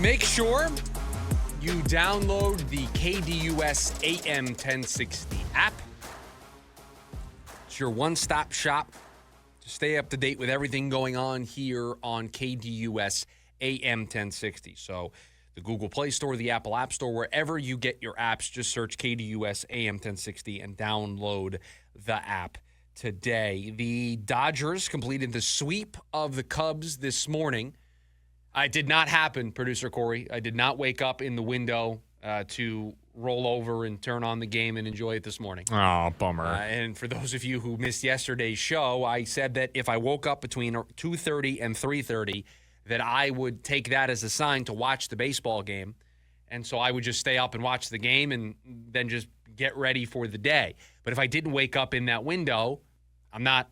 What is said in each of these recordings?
Make sure you download the KDUS AM 1060 app. It's your one-stop shop to stay up to date with everything going on here on KDUS AM 1060. So the Google Play Store, the Apple App Store, wherever you get your apps, just search KDUS AM 1060 and download the app today. The Dodgers completed the sweep of the Cubs this morning. It did not happen, Producer Corey. I did not wake up in the window to roll over and turn on the game and enjoy it this morning. Oh, bummer. And for those of you who missed yesterday's show, I said that if I woke up between 2:30 and 3:30, that I would take that as a sign to watch the baseball game. And so I would just stay up and watch the game and then just get ready for the day. But if I didn't wake up in that window, I'm not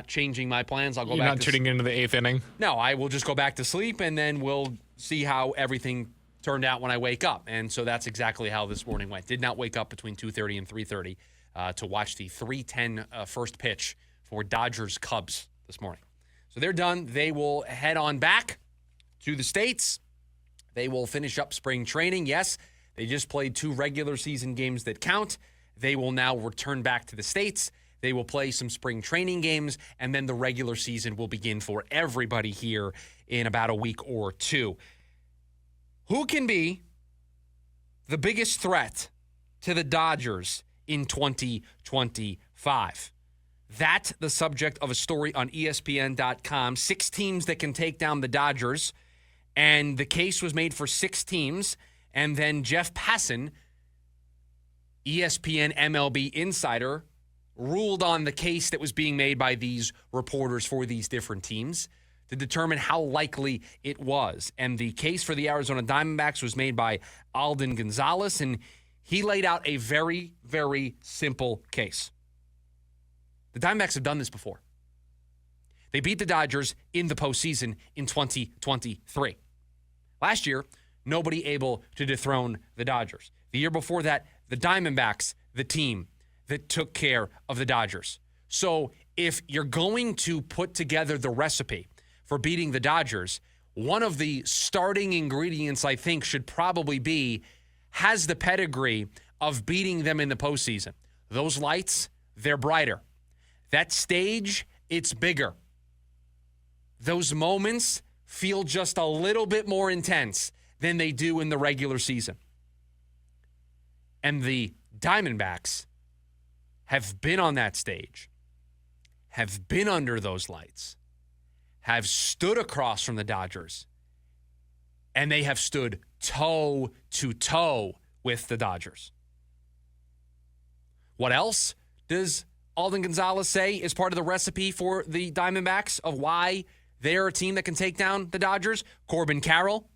changing my plans. I'll go You're back not tuning into the eighth inning? No, I will just go back to sleep, and then we'll see how everything turned out when I wake up. And so that's exactly how this morning went. Did not wake up between 2:30 and 3:30 to watch the 3:10 first pitch for Dodgers-Cubs this morning. So they're done. They will head on back to the States. They will finish up spring training. Yes, they just played 2 regular season games that count. They will now return back to the States. They will play some spring training games, and then the regular season will begin for everybody here in about a week or two. Who can be the biggest threat to the Dodgers in 2025? That's the subject of a story on ESPN.com. 6 teams that can take down the Dodgers, and the case was made for 6 teams, and then Jeff Passan, ESPN MLB insider, ruled on the case that was being made by these reporters for these different teams to determine how likely it was. And the case for the Arizona Diamondbacks was made by Alden Gonzalez, and he laid out a very, very simple case. The Diamondbacks have done this before. They beat the Dodgers in the postseason in 2023. Last year, nobody able to dethrone the Dodgers. The year before that, the Diamondbacks, the team that took care of the Dodgers. So if you're going to put together the recipe for beating the Dodgers, one of the starting ingredients, I think, should probably be, has the pedigree of beating them in the postseason. Those lights, they're brighter. That stage, it's bigger. Those moments feel just a little bit more intense than they do in the regular season. And the Diamondbacks have been on that stage, have been under those lights, have stood across from the Dodgers, and they have stood toe to toe with the Dodgers. What else does Alden Gonzalez say is part of the recipe for the Diamondbacks of why they're a team that can take down the Dodgers? Corbin Carroll,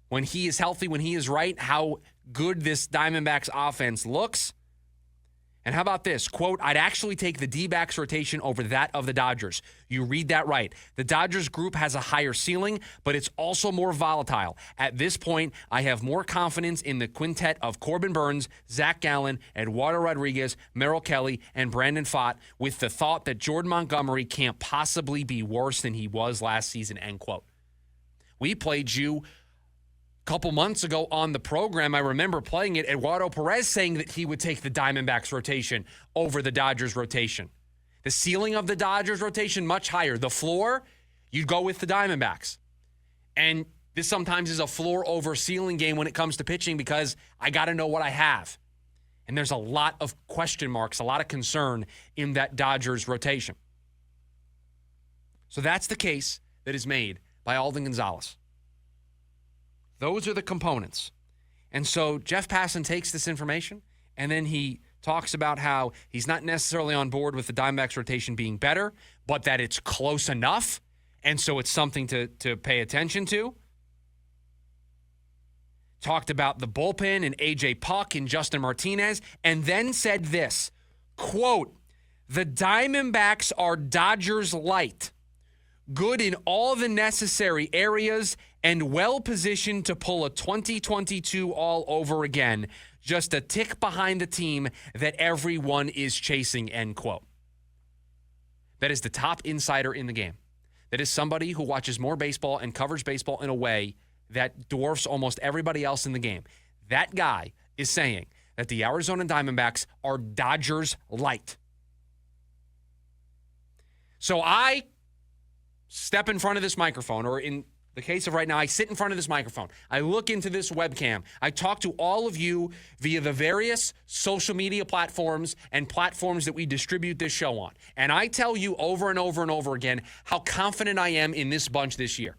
when he is healthy, when he is right, how good this Diamondbacks offense looks. And how about this? Quote, I'd actually take the D-backs rotation over that of the Dodgers. You read that right. The Dodgers group has a higher ceiling, but it's also more volatile. At this point, I have more confidence in the quintet of Corbin Burns, Zach Gallen, Eduardo Rodriguez, Merrill Kelly, and Brandon Pfaadt, with the thought that Jordan Montgomery can't possibly be worse than he was last season, end quote. We played you couple months ago on the program, I remember playing it, Eduardo Perez saying that he would take the Diamondbacks rotation over the Dodgers rotation. The ceiling of the Dodgers rotation, much higher. The floor, you'd go with the Diamondbacks. And this sometimes is a floor over ceiling game when it comes to pitching because I got to know what I have. And there's a lot of question marks, a lot of concern in that Dodgers rotation. So that's the case that is made by Alden Gonzalez. Those are the components. And so Jeff Passan takes this information, and then he talks about how he's not necessarily on board with the Diamondbacks rotation being better, but that it's close enough, and so it's something to pay attention to. Talked about the bullpen and A.J. Puck and Justin Martinez, and then said this, quote, the Diamondbacks are Dodgers Lite. Good in all the necessary areas and well-positioned to pull a 2022 all over again. Just a tick behind the team that everyone is chasing, end quote. That is the top insider in the game. That is somebody who watches more baseball and covers baseball in a way that dwarfs almost everybody else in the game. That guy is saying that the Arizona Diamondbacks are Dodgers Lite. So I step in front of this microphone, or in the case of right now, I sit in front of this microphone. I look into this webcam. I talk to all of you via the various social media platforms and platforms that we distribute this show on. And I tell you over and over and over again how confident I am in this bunch this year,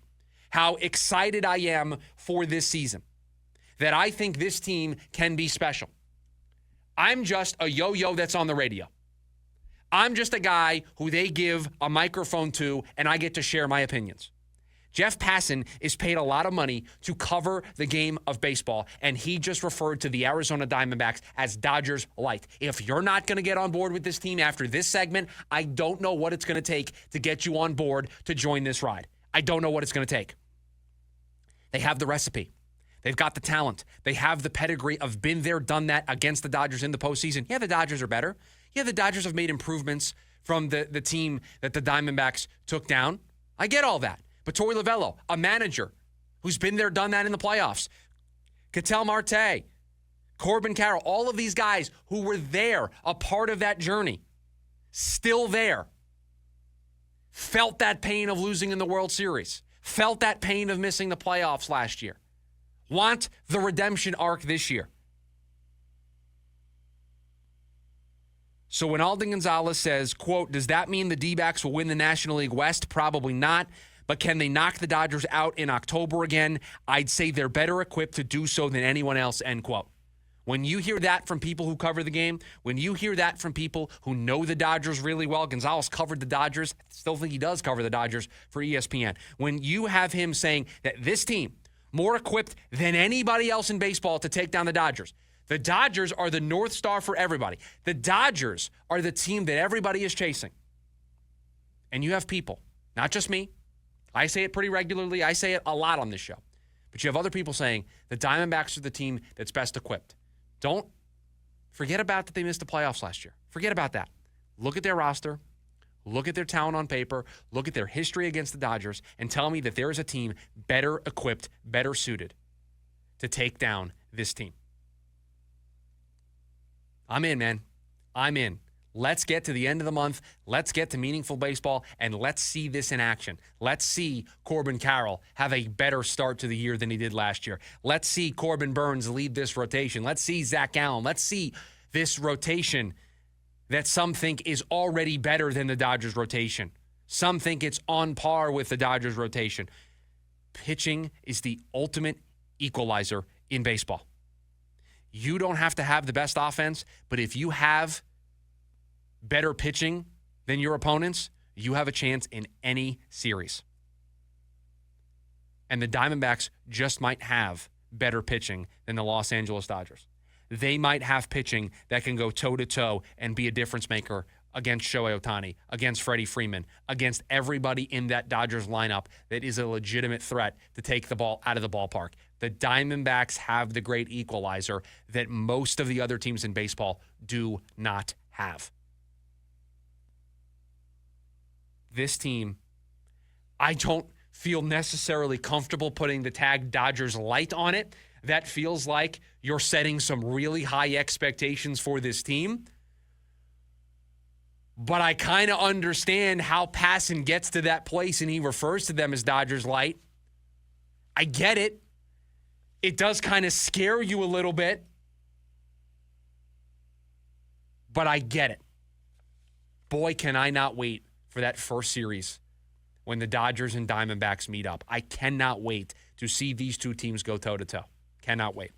how excited I am for this season, that I think this team can be special. I'm just a yo-yo that's on the radio. I'm just a guy who they give a microphone to, and I get to share my opinions. Jeff Passan is paid a lot of money to cover the game of baseball, and he just referred to the Arizona Diamondbacks as Dodgers Lite. If you're not going to get on board with this team after this segment, I don't know what it's going to take to get you on board to join this ride. I don't know what it's going to take. They have the recipe. They've got the talent. They have the pedigree of been there, done that against the Dodgers in the postseason. Yeah, the Dodgers are better. Yeah, the Dodgers have made improvements from the team that the Diamondbacks took down. I get all that. But Torey Lovullo, a manager who's been there, done that in the playoffs. Ketel Marte, Corbin Carroll, all of these guys who were there, a part of that journey, still there, felt that pain of losing in the World Series, felt that pain of missing the playoffs last year, want the redemption arc this year. So when Alden Gonzalez says, quote, does that mean the D-backs will win the National League West? Probably not. But can they knock the Dodgers out in October again? I'd say they're better equipped to do so than anyone else, end quote. When you hear that from people who cover the game, when you hear that from people who know the Dodgers really well, Gonzalez covered the Dodgers, I still think he does cover the Dodgers for ESPN. When you have him saying that this team, more equipped than anybody else in baseball to take down the Dodgers, the Dodgers are the North Star for everybody. The Dodgers are the team that everybody is chasing. And you have people, not just me. I say it pretty regularly. I say it a lot on this show. But you have other people saying the Diamondbacks are the team that's best equipped. Don't forget about that they missed the playoffs last year. Forget about that. Look at their roster. Look at their talent on paper. Look at their history against the Dodgers and tell me that there is a team better equipped, better suited to take down this team. I'm in, man. I'm in. Let's get to the end of the month. Let's get to meaningful baseball, and let's see this in action. Let's see Corbin Carroll have a better start to the year than he did last year. Let's see Corbin Burns lead this rotation. Let's see Zach Allen. Let's see this rotation that some think is already better than the Dodgers rotation. Some think it's on par with the Dodgers rotation. Pitching is the ultimate equalizer in baseball. You don't have to have the best offense, but if you have better pitching than your opponents, you have a chance in any series. And the Diamondbacks just might have better pitching than the Los Angeles Dodgers. They might have pitching that can go toe-to-toe and be a difference maker against Shohei Ohtani, against Freddie Freeman, against everybody in that Dodgers lineup that is a legitimate threat to take the ball out of the ballpark. The Diamondbacks have the great equalizer that most of the other teams in baseball do not have. This team, I don't feel necessarily comfortable putting the tag Dodgers Lite on it. That feels like you're setting some really high expectations for this team. But I kind of understand how Passan gets to that place and he refers to them as Dodgers Lite. I get it. It does kind of scare you a little bit. But I get it. Boy, can I not wait for that first series when the Dodgers and Diamondbacks meet up. I cannot wait to see these two teams go toe-to-toe. Cannot wait.